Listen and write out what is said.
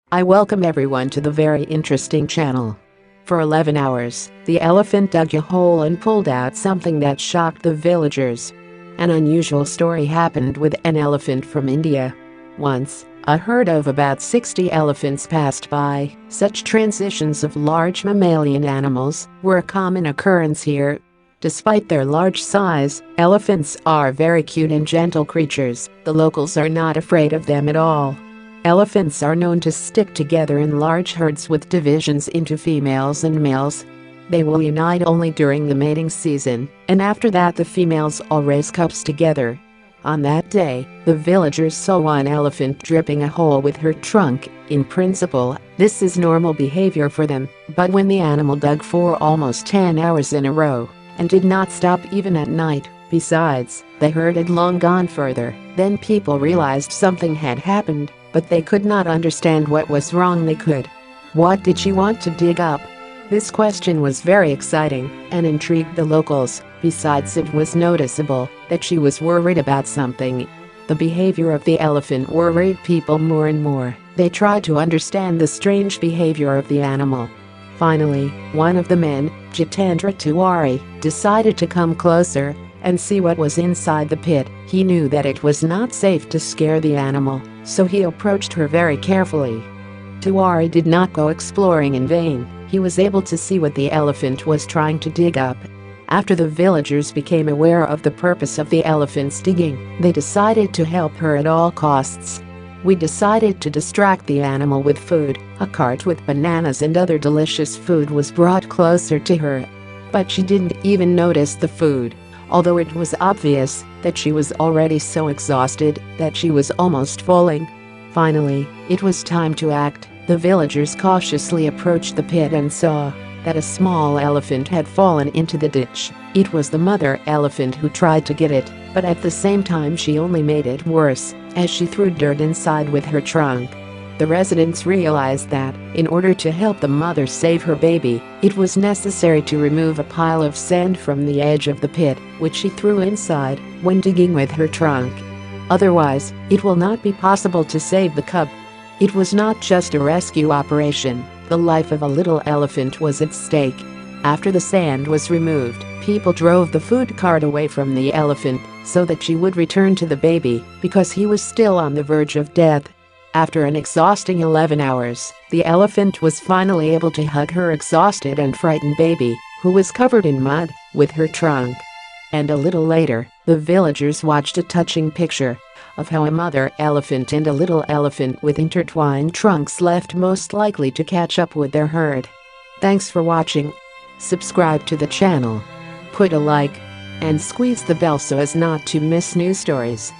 I welcome everyone to the very interesting channel. For 11 hours, the elephant dug a hole and pulled out something that shocked the villagers. An unusual story happened with an elephant from India. Once, a herd of about 60 elephants passed by. Such transitions of large mammalian animals were a common occurrence here. Despite their large size, elephants are very cute and gentle creatures. The locals are not afraid of them at all. Elephants are known to stick together in large herds with divisions into females and males. They will unite only during the mating season, and after that the females all raise cubs together. On that day, the villagers saw one elephant dripping a hole with her trunk. In principle, this is normal behavior for them, but when the animal dug for almost 10 hours in a row and did not stop even at night, besides, the herd had long gone further, then people realized something had happened, but they could not understand what was wrong. What did she want to dig up? This question was very exciting and intrigued the locals. Besides, it was noticeable that she was worried about something. The behavior of the elephant worried people more and more. They tried to understand the strange behavior of the animal. Finally, one of the men, Jitendra Tiwari, decided to come closer and see what was inside the pit. He knew that it was not safe to scare the animal, so he approached her very carefully. Tiwari did not go exploring in vain. He was able to see what the elephant was trying to dig up. After the villagers became aware of the purpose of the elephant's digging, they decided to help her at all costs. We decided to distract the animal with food. A cart with bananas and other delicious food was brought closer to her. But she didn't even notice the food, although it was obvious that she was already so exhausted that she was almost falling. Finally, it was time to act. The villagers cautiously approached the pit and saw that a small elephant had fallen into the ditch. It was the mother elephant who tried to get it, but at the same time she only made it worse as she threw dirt inside with her trunk. The residents realized that, in order to help the mother save her baby, it was necessary to remove a pile of sand from the edge of the pit, which she threw inside when digging with her trunk. Otherwise, it will not be possible to save the cub. It was not just a rescue operation. The life of a little elephant was at stake. After the sand was removed, people drove the food cart away from the elephant so that she would return to the baby because he was still on the verge of death. After an exhausting 11 hours, the elephant was finally able to hug her exhausted and frightened baby, who was covered in mud, with her trunk. And a little later, the villagers watched a touching picture of how a mother elephant and a little elephant with intertwined trunks left most likely to catch up with their herd. Thanks for watching. Subscribe to the channel, put a like, and squeeze the bell so as not to miss new stories.